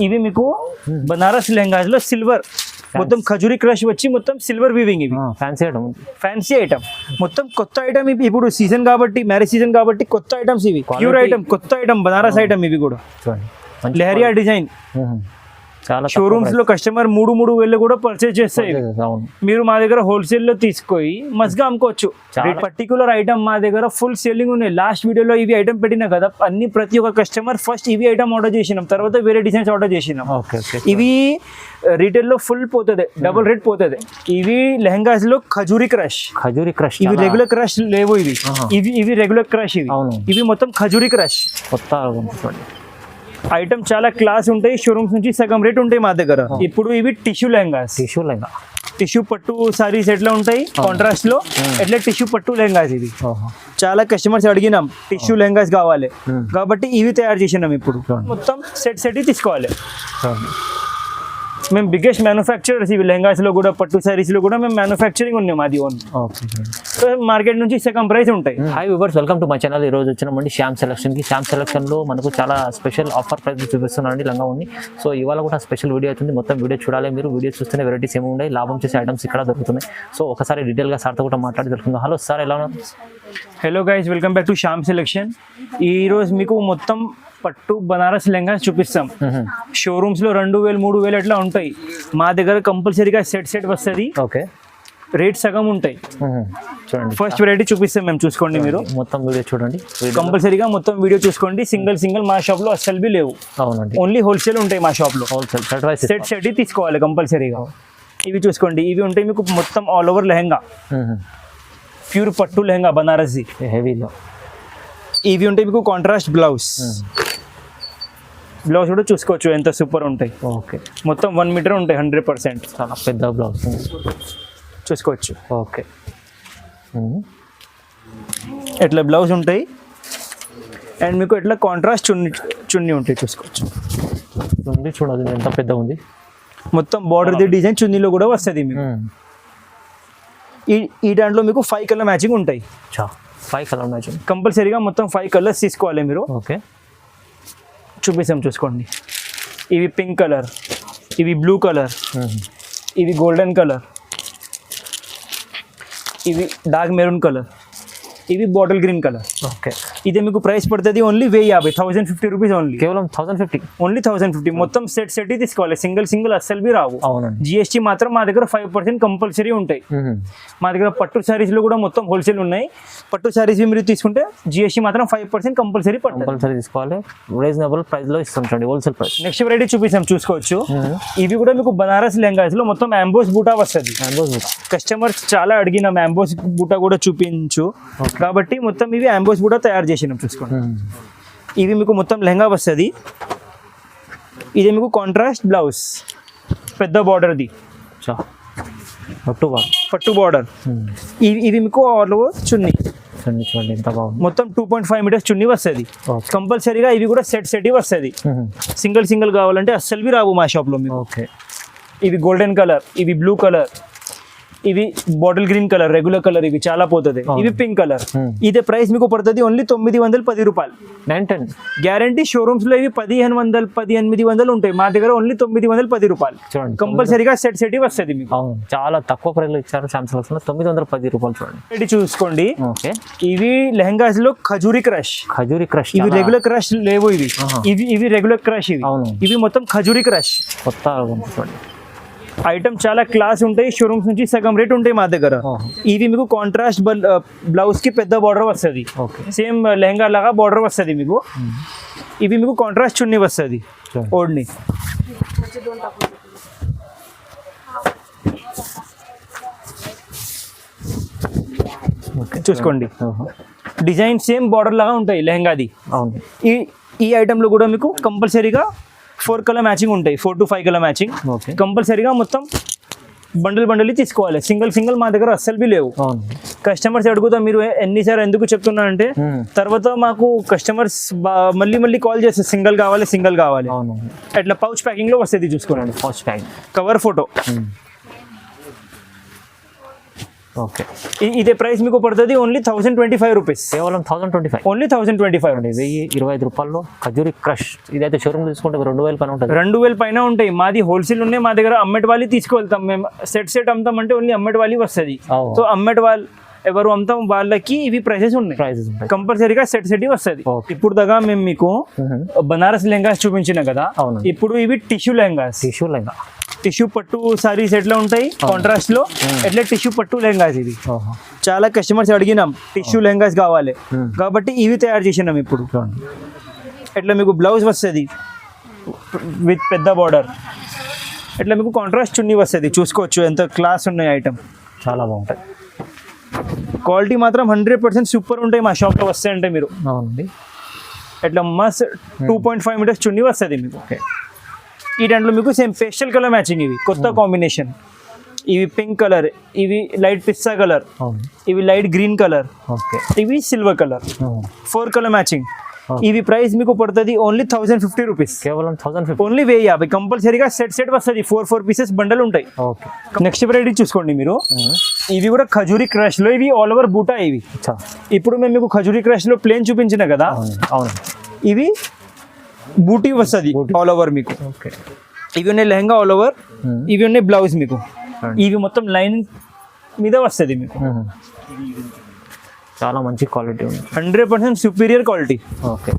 ఇవి మీకు బనారస్ లెహంగాస్ లో సిల్వర్ మొత్తం ఖజూరి క్రష్ వచ్చి మొత్తం సిల్వర్ వీవింగ్ ఇవి ఫ్యాన్సీ ఐటమ్ మొత్తం కొత్త ఐటమ్ ఇవి ఇప్పుడు సీజన్ కాబట్టి మ్యారేజ్ సీజన్ కాబట్టి కొత్త ఐటమ్స్ ఇవి ప్యూర్ ఐటమ్ కొత్త ఐటమ్ బనారస్ ఐటమ్ ఇవి కూడా లెహరియా డిజైన్ చాలా షోరూమ్స్ లో కస్టమర్ 3,000 కూడా పర్చేజ్ చేస్తాయి మీరు మా దగ్గర హోల్సేల్ లో తీసుకొని మస్గా అమ్ముకోవచ్చు పర్టికులర్ ఐటమ్ మా దగ్గర ఫుల్ సేలింగ్ ఉన్నాయి లాస్ట్ వీడియోలో ఇవి ఐటమ్ పెట్టినా కదా అన్ని ప్రతి ఒక్క కస్టమర్ ఫస్ట్ ఇవి ఐటమ్ ఆర్డర్ చేసినాం తర్వాత వేరే డిజైన్స్ ఆర్డర్ చేసినాం ఇవి రీటైల్ లో ఫుల్ పోతుంది డబుల్ రేట్ పోతుంది ఇవి లెహంగాస్ లో ఖజూరి క్రష్ ఇవి రెగ్యులర్ క్రష్ లేవు ఇవి రెగ్యులర్ క్రష్ ఇవి మొత్తం ఖజూరి క్రష్ కొత్త ఐటమ్ చాలా క్లాస్ ఉంటాయి షోరూమ్స్ నుంచి సగం రేట్ ఉంటాయి మా దగ్గర ఇప్పుడు ఇవి టిష్యూ లెహంగా టిష్యూ పట్టు సారీస్ ఎట్లా ఉంటాయి కాంట్రాస్ట్ లో ఎట్లా టిష్యూ పట్టు లెహంగాస్ ఇది చాలా కస్టమర్స్ అడిగినాం టిష్యూ లెహంగాస్ కావాలి కాబట్టి ఇవి తయారు చేసినాం ఇప్పుడు మొత్తం సెట్ తీసుకోవాలి మేము బిగ్గెస్ట్ మ్యానుఫ్యాక్చరర్స్ ఇవి లెహంగాస్ లో కూడా పట్టు సారీస్ లో కూడా మేము మ్యానుఫ్యాక్చరింగ్ ఉన్నాం అది ఓన్ మార్కెట్ నుంచి సెకండ్ ప్రైస్ ఉంటాయి. Hi viewers, welcome to my channel. ఈ రోజు వచ్చినామండి శ్యామ్ సెలక్షన్కి. శ్యామ్ సెలక్షన్లో మనకు చాలా స్పెషల్ ఆఫర్ ప్రైస్ చూపిస్తున్నారండి లంగా ఉంది. సో ఇవాళ కూడా స్పెషల్ వీడియో అవుతుంది. మొత్తం వీడియో చూడాలి మీరు. వీడియో చూస్తేనే వెరైటీస్ ఏమి ఉన్నాయి, లాభం చేసే ఐటమ్స్ ఇక్కడ దొరుకుతున్నాయి. సో ఒకసారి డీటెయిల్గా సార్తో కూడా మాట్లాడి తెలుసుకుందాం. హలో సార్, ఎలా ఉన్నారు? Hello guys, welcome back to Shyam selection. ఈరోజు మీకు మొత్తం పట్టు బనారస్ లెహంగాస్ చూపిస్తాం. షోరూమ్స్ లో 2,000 3,000 అట్లా ఉంటాయి. మా దగ్గర కంపల్సరీగా సెట్ వస్తుంది. ఓకే, రేట్ సగం ఉంటాయి. చూడండి, ఫస్ట్ వెరైటీ చూపిస్తాం మేము, చూసుకోండి మీరు. మొత్తం వీడియో చూడండి, కంపల్సరీగా మొత్తం వీడియో చూసుకోండి. సింగిల్ మా షాప్ లో అస్సలు బి లేవు. అవునండి, ఓన్లీ హోల్సేల్ ఉంటాయి మా షాప్ లో. హోల్సేల్ సెట్ తీసుకోవాలి కంపల్సరీగా. ఇవి చూసుకోండి, ఇవి ఉంటాయి మీకు మొత్తం ఆల్ ఓవర్ లెహంగా, ప్యూర్ పట్టు లెహంగా బనారస్ హెవీలో. ఇవి ఉంటాయి మీకు కాంట్రాస్ట్ బ్లౌజ్ కూడా చూసుకోవచ్చు, ఎంత సూపర్ ఉంటాయి. ఓకే, మొత్తం 1 మీటర్ ఉంటాయి, 100%. చాలా పెద్ద బ్లౌజ్ చూసుకోవచ్చు. ఓకే, ఎట్లా బ్లౌజ్ ఉంటాయి అండ్ మీకు ఎట్లా కాంట్రాస్ట్ చున్నీ ఉంటాయి, చూసుకోవచ్చు. చూడండి ఎంత పెద్ద ఉంది. మొత్తం బార్డర్ డిజైన్ చున్నీలో కూడా వస్తుంది మీకు. ఈ దాంట్లో మీకు 5 కలర్ మ్యాచింగ్ ఉంటాయి. 5 కలర్ మ్యాచింగ్ కంపల్సరీగా మొత్తం 5 కలర్స్ తీసుకోవాలి మీరు. ఓకే, చూపిస్తాం చూసుకోండి. ఇవి పింక్ కలర్, ఇవి బ్లూ కలర్, ఇవి గోల్డెన్ కలర్, ఇవి డార్క్ మెరూన్ కలర్, ఇవి బాటిల్ గ్రీన్ కలర్. ఓకే, ఇది మీకు ప్రైస్ పడుతుంది ఓన్లీ 1,050 రూపీస్ ఓన్లీ. కేవలం 1,050 ఓన్లీ 1,050. మొత్తం సెట్ తీసుకోవాలి. సింగిల్ అస్సలు బి రావు. అవునండి, జిఎస్టీ మాత్రం మా దగ్గర 5% కంపల్సరీ ఉంటాయి. మా దగ్గర పట్టు సారీస్ లో కూడా మొత్తం హోల్సేల్ ఉన్నాయి. పట్టు సారీస్ మీరు తీసుకుంటే జిఎస్టీ మాత్రం 5% కంపల్సరీ తీసుకోవాలి. రీజనబుల్ ప్రైస్ లో ఇస్తాం, చూడండి హోల్సేల్ ప్రైస్. నెక్స్ట్ వెరైటీ చూపిస్తాం, చూసుకోవచ్చు. ఇవి కూడా మీకు బనారస్ లెహంగాస్ లో మొత్తం యాంబోస్ బూటా వస్తుంది. కస్టమర్స్ చాలా అడిగిన యాంబోస్ బూటా కూడా చూపించు కాబట్టి మొత్తం ఇవి యాంబోస్ బూటా తయారు చేసినాం, చూసుకోండి. ఇవి మీకు మొత్తం లెహంగా వస్తుంది. ఇది మీకు కాంట్రాస్ట్ బ్లౌజ్, పెద్ద బార్డర్ది పట్టు బార్డర్. ఇవి మీకు ఆల్ ఓవర్ చున్నీ. చూడండి ఎంత బాగుంది. మొత్తం 2.5 మీటర్స్ చున్నీ వస్తుంది. కంపల్సరీగా ఇవి కూడా సెట్ వస్తుంది. సింగిల్ కావాలంటే అస్సలు బి రావు మా షాప్ లో మీకు. ఓకే, ఇవి గోల్డెన్ కలర్, ఇవి బ్లూ కలర్, ఇవి bottle green colour, regular colour, ఇవి చాలా పోతుంది. ఇవి పింక్ కలర్. ఇదే ప్రైస్ మీకు పడుతుంది ఓన్లీ 910 రూపాయలు. 910 గ్యారంటీ. షోరూమ్స్ లో ఇవి 1,500 1,800 ఉంటాయి. మా దగ్గర ఓన్లీ 910 రూపాయలు. చూడండి, కంపల్సరీగా సెట్ వస్తుంది మీకు. చాలా తక్కువ ప్రైస్ లో ఇచ్చారు సామ్సంగ్ లో, 910 రూపాయలు. చూడండి, ఇది చూసుకోండి. ఓకే, ఇవి లెహంగాస్ లో ఖజూరి క్రష్. ఇవి రెగ్యులర్ క్రష్ లేవు. ఇవి రెగ్యులర్ క్రష్. ఇవి మొత్తం ఖజూరి క్రష్. కొత్త చూడండి, ఐటమ్ చాలా క్లాస్ ఉంటాయి. షోరూమ్స్ నుంచి సగం రేట్ ఉంటాయి మా దగ్గర. ఇది మీకు కాంట్రాస్ట్ బ్లౌజ్ కి పెద్ద బార్డర్ వస్తుంది. సేమ్ లెహంగా లాగా బార్డర్ వస్తుంది మీకు. ఇవి మీకు కాంట్రాస్ట్ చున్నీ వస్తుంది ఓడ్ని. చూసుకోండి, డిజైన్ సేమ్ బార్డర్ లాగా ఉంటాయి లెహంగాది. ఈ ఐటమ్ లో కూడా మీకు కంపల్సరీగా 4 కలర్ మ్యాచింగ్ ఉంటాయి. 4 to 5 కలర్ మ్యాచింగ్ కంపల్సరీగా. మొత్తం బండిల్ తీసుకోవాలి. సింగిల్ మా దగ్గర అస్సలు బి లేవు. కస్టమర్స్ అడుగుతా మీరు ఎన్నిసార్లు ఎందుకు చెప్తున్నా అంటే తర్వాత మాకు కస్టమర్స్ మళ్ళీ కాల్ చేస్తారు, సింగిల్ కావాలి. అట్లా పౌచ్ ప్యాకింగ్ లో వస్తుంది, చూసుకోండి. Pouch packing, cover photo. Okay, ఇదే ప్రైస్ మీకు పడుతుంది ఓన్లీ 1025 రూపీస్. కేవలం 1025, ఓన్లీ 1025 అండి. 1025 రూపాయల్లో ఖజూరి క్రష్. ఇదైతే షోరూమ్ తీసుకుంటే 2000 పైన ఉంటుంది. 2000 పైన ఉంటాయి. మాది హోల్సేల్ ఉన్నాయి, మా దగ్గర అమ్మటి వాళ్ళు తీసుకువెళ్తాం. మేము సెట్ అమ్ముతాం అంటే ఓన్లీ అమ్మటి వాళ్ళు వస్తుంది. సో అమ్మటి వాళ్ళు ఎవరు అమ్ముతాం వాళ్ళకి ఇవి ప్రైసెస్ ఉన్నాయి, కంపల్సరీగా సెట్ వస్తుంది. ఇప్పుడు దాకా మేము మీకు బనారస్ లెహంగాస్ చూపించిన కదా, ఇప్పుడు ఇవి టిష్యూ లెహంగాస్. టిష్యూ పట్టు సారీస్ ఎట్లా ఉంటాయి కాంట్రాస్ట్ లో, ఎట్లా టిష్యూ పట్టు లెహంగాస్ ఇవి. చాలా కస్టమర్స్ అడిగినాం టిష్యూ లెహంగాస్ కావాలి కాబట్టి ఇవి తయారు చేసినాం. ఇప్పుడు ఎట్లా మీకు బ్లౌజ్ వస్తుంది విత్ పెద్ద బార్డర్, ఎట్లా మీకు కాంట్రాస్ట్ చున్నీ వస్తుంది. చూసుకోవచ్చు ఎంత క్లాస్ ఉన్నాయి ఐటమ్, చాలా బాగుంటాయి. క్వాలిటీ మాత్రం 100% సూపర్ ఉంటాయి. మా షాప్లో వస్తాయంటే మీరు ఎట్లా మస్త్ 2.5 మీటర్స్ చున్నీ వస్తుంది మీకు. ఈ దాంట్లో మీకు సేమ్ పేస్టల్ కలర్ మ్యాచింగ్, ఇవి కొత్త కాంబినేషన్. ఇవి పింక్ కలర్, ఇవి లైట్ పిస్తా కలర్, ఇవి లైట్ గ్రీన్ కలర్, ఇవి సిల్వర్ కలర్, 4 కలర్ మ్యాచింగ్. ఇవి ప్రైస్ మీకు పడుతుంది ఓన్లీ 1050 రూపీస్. కేవలం 1050, ఓన్లీ 1050. కంపల్సరీగా సెట్ వస్తుంది. 4 పీసెస్ బండల్ ఉంటాయి. నెక్స్ట్ వెరైటీ చూసుకోండి మీరు. ఇవి కూడా ఖజూరి క్రష్ లో, ఇవి ఆల్ ఓవర్ బూటా. ఇవి ఇప్పుడు మేము మీకు ఖజూరి క్రష్ లో ప్లేన్ చూపించిన కదా, ఇవి బూటీ వస్తుంది ఆల్ ఓవర్ మీకు. ఇవి ఉన్నాయి లెహంగా ఆల్ ఓవర్, ఇవి ఉన్నాయి బ్లౌజ్ మీకు. ఇవి మొత్తం లైన్ మీద వస్తుంది మీకు. చాలా మంచి క్వాలిటీ ఉంది, 100% సుపీరియర్ క్వాలిటీ. ఓకే,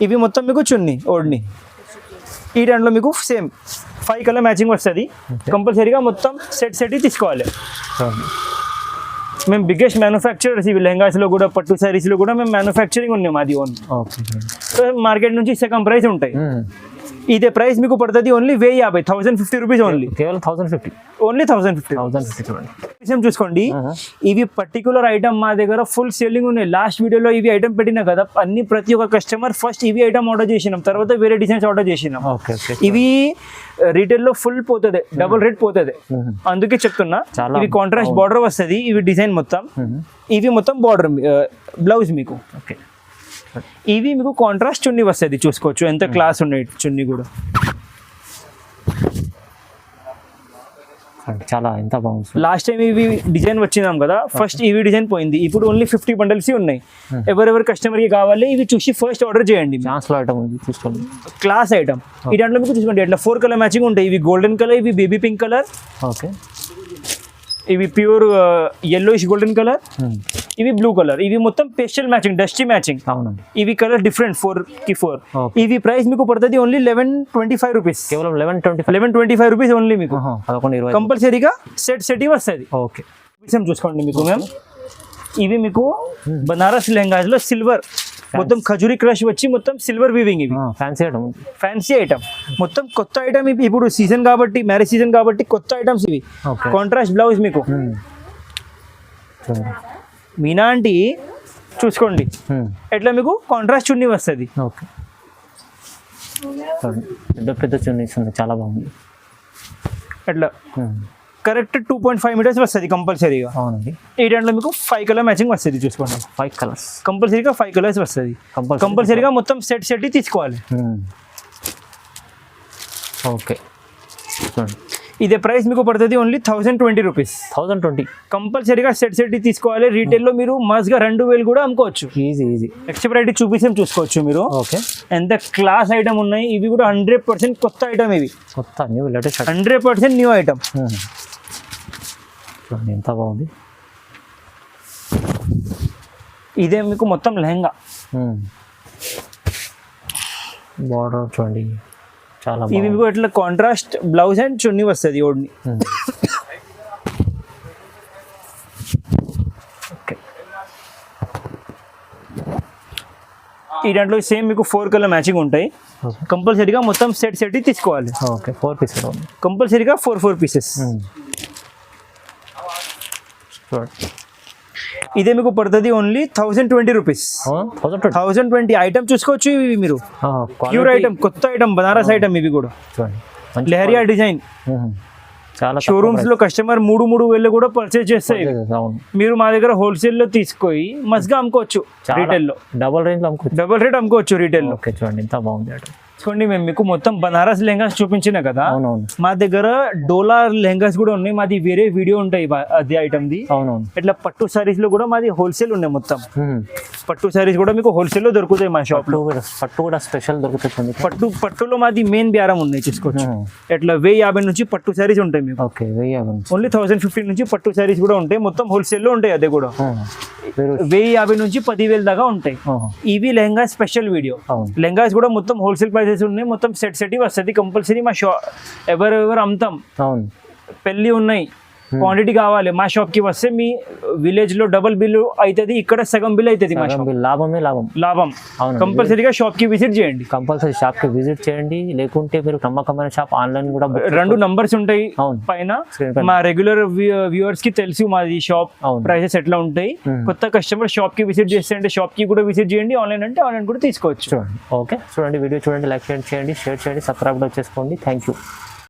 ఇవి మొత్తం మీకు చున్నీ ఓడ్ని. ఈ దాంట్లో మీకు సేమ్ 5 కలర్ మ్యాచింగ్ వస్తుంది. కంపల్సరీగా మొత్తం సెట్ తీసుకోవాలి. మేము బిగ్గెస్ట్ మ్యానుఫ్యాక్చరర్స్ ఇవి లెహంగాస్లో కూడా, పట్టు శారీస్లో కూడా మేము మ్యానుఫ్యాక్చరింగ్ ఉన్నాం అది ఓన్. సో మార్కెట్ నుంచి సెకండ్ ప్రైస్ ఉంటాయి. ఇదే ప్రైస్ మీకు పడుతుంది ఓన్లీ 1050, 1050 రూపీస్ ఓన్లీ. కేవలం 1050, ఓన్లీ 1050. చూసుకోండి, ఇవి పర్టికులర్ ఐటమ్ మా దగ్గర ఫుల్ సేలింగ్ ఉన్నాయి. లాస్ట్ వీడియోలో ఇవి ఐటమ్ పెట్టినా కదా, అన్ని ప్రతి ఒక్క కస్టమర్ ఫస్ట్ ఇవి ఐటమ్ ఆర్డర్ చేసినాం, తర్వాత వేరే డిజైన్స్ ఆర్డర్ చేసినాం. ఇవి రీటైల్లో ఫుల్ పోతుంది, డబుల్ రేట్ పోతుంది. అందుకే చెప్తున్నా. ఇవి కాంట్రాస్ట్ బార్డర్ వస్తుంది, ఇవి డిజైన్ మొత్తం, ఇవి మొత్తం బార్డర్ బ్లౌజ్ మీకు. ఇవి మీకు కాంట్రాస్ట్ చున్నీ వస్తుంది. చూసుకోవచ్చు ఎంత క్లాస్ ఉన్నాయి చున్నీ కూడా. చాలా ఎంత బాగుంది. లాస్ట్ టైం ఇవి డిజైన్ వచ్చినాం కదా, ఫస్ట్ ఇవి డిజైన్ పోయింది. ఇప్పుడు ఓన్లీ 50 బండల్స్ ఉన్నాయి. ఎవరెవరు కస్టమర్కి కావాలి ఇవి చూసి ఫస్ట్ ఆర్డర్ చేయండి. ఐటమ్ ఉంది, చూసుకోండి, క్లాస్ ఐటమ్. ఈ దాంట్లో మీకు చూసుకోండి అట్లా 4 కలర్ మ్యాచింగ్ ఉంటాయి. ఇవి గోల్డెన్ కలర్, ఇవి బేబీ పింక్ కలర్, ఓకే, ఇవి ప్యూర్ yellowish గోల్డెన్ కలర్, ఇవి బ్లూ కలర్. ఇవి మొత్తం పేస్టల్ మ్యాచింగ్, డస్టీ మ్యాచింగ్. ఇవి కలర్ డిఫరెంట్ 4 ఇవి ప్రైస్ మీకు పడుతుంది ఓన్లీ 1125 రూపీస్. కేవలం 1125 రూపీస్ ఓన్లీ మీకు. కంపల్సరీగా సెట్ వస్తుంది. ఓకే, చూసుకోండి మీకు మ్యామ్. ఇవి మీకు బనారస్ లెహంగాస్ లో సిల్వర్ మొత్తం ఖజూరి క్రష్ వచ్చి మొత్తం సిల్వర్ వీవింగ్. ఇవి ఫ్యాన్సీ ఐటమ్ మొత్తం కొత్త ఐటమ్. ఇప్పుడు సీజన్ కాబట్టి, మ్యారేజ్ సీజన్ కాబట్టి కొత్త ఐటమ్స్ ఇవి. కాంట్రాస్ట్ బ్లౌజ్ మీకు. మీనా ఆంటీ చూసుకోండి ఎట్లా మీకు కాంట్రాస్ట్ చున్నీ వస్తుంది. పెద్ద చున్నీ చాలా బాగుంది. ఎట్లా కరెక్ట్ 2.5 మీటర్స్ వస్తుంది కంపల్సరీగా. అవునండి. ఈ దాంట్లో మీకు 5 కలర్ మ్యాచింగ్ వస్తుంది. చూసుకోండి 5 కలర్స్ కంపల్సరీగా 5 కలర్స్ వస్తుంది. కంపల్సరీగా మొత్తం సెట్ తీసుకోవాలి. ఓకే, ఇదే ప్రైస్ మీకు పడుతుంది ఓన్లీ 1020 రూపీస్. 1020 కంపల్సరీగా సెట్ తీసుకోవాలి. రీటైల్లో మీరు మస్ట్గా 2000 కూడా అమ్ముకోవచ్చు. ఈజీ. నెక్స్ట్ వెరైటీ చూసుకోవచ్చు మీరు. ఓకే, ఎంత క్లాస్ ఐటమ్ ఉన్నాయి. ఇవి కూడా 100% కొత్త ఐటమ్. ఇవి కొత్త న్యూ లేటెస్ట్ 100% న్యూ ఐటమ్. ఎంత బాగుంది. ఇదే మీకు మొత్తం లెహంగా బార్డర్ చూడండి చాలా. ఇవి మీకు ఇట్లా కాంట్రాస్ట్ బ్లౌజ్ అండ్ చున్నీ వస్తుంది ఓడ్ని. ఓకే, ఈ దాంట్లో సేమ్ మీకు 4 కలర్ మ్యాచింగ్ ఉంటాయి. కంపల్సరీగా మొత్తం సెట్ తీసుకోవాలి. ఓకే, 4 పీసెస్ కంపల్సరీగా 4 పీసెస్. ఇదే మీకు పడుతుంది ఓన్లీ 1020 రూపీస్. 1020 ఐటమ్ చూసుకోవచ్చు. ఇవి మీరు ప్యూర్ ఐటమ్, కొత్త ఐటమ్, బనారస్ ఐటమ్. ఇవి కూడా లెహరియా డిజైన్. చాలా షోరూమ్స్ లో కస్టమర్ 3,000 కూడా పర్చేజ్ చేస్తాయి. మీరు మా దగ్గర హోల్సేల్ లో తీసుకొని మస్గా అమ్ముకోవచ్చు. రీటైల్ లో డబుల్ రేట్ అమ్ముకోవచ్చు. రీటైల్ లో. చూడండి ఎంత బాగుంది. చూడండి మేము మీకు మొత్తం బనారస్ లెహంగాస్ చూపించిన కదా, అవునవును మా దగ్గర డోలా లెహంగాస్ కూడా ఉన్నాయి. మాది వేరే వీడియో ఉంటాయి అది ఐటమ్ ది. అవునవును. ఇట్లా పట్టు సారీస్ లో కూడా మాది హోల్సేల్ ఉన్నాయి మొత్తం. పట్టు సారీస్ కూడా మీకు హోల్సేల్ లో దొరుకుతాయి మా షాప్ లో. పట్టు కూడా స్పెషల్ దొరుకుతుంది. పట్టులో మాది మెయిన్ బేరం ఉన్నాయి చూసుకోవచ్చు. ఇట్లా 1050 నుంచి పట్టు సారీస్ ఉంటాయి మీకు. ఓకే 1050. ఓన్లీ 1015 నుంచి పట్టు సారీస్ కూడా ఉంటాయి. మొత్తం హోల్సేల్ లో ఉంటాయి అదే కూడా. 1050 నుంచి 10,000 దాకా ఉంటాయి. ఇవి లెహంగా స్పెషల్ వీడియో. లెహంగాస్ కూడా మొత్తం హోల్సేల్ ప్రైసెస్ ఉన్నాయి. మొత్తం సెట్ వస్తుంది కంపల్సరీ. మా షాప్ ఎవరెవరు అమ్ముతాం, పెళ్లి ఉన్నాయి, క్వాంటిటీ కావాలి, మా షాప్ కి వస్తే మీ విలేజ్ లో డబుల్ బిల్ అవుతుంది, ఇక్కడ సగం బిల్ అవుతుంది. మా షాప్ లాభమే లాభం. కంపల్సరీగా షాప్ కి విజిట్ చేయండి. కంపల్సరీ షాప్ కి విజిట్ చేయండి. లేకుంటే మీరు నమ్మకమైన షాప్ ఆన్లైన్ కూడా 2 నంబర్స్ ఉంటాయి పైన. మా రెగ్యులర్ వ్యూవర్స్ కి తెలుసు మాది షాప్ ప్రైసెస్ ఎట్లా ఉంటాయి. కొత్త కస్టమర్ షాప్ కి విజిట్ చేస్తే అంటే షాప్ కి కూడా విజిట్ చేయండి. ఆన్లైన్ అంటే ఆన్లైన్ కూడా తీసుకోవచ్చు. ఓకే చూడండి, వీడియో చూడండి, లైక్ చేయండి, షేర్ చేయండి, సబ్స్క్రైబ్ చేసుకోండి. Thank you.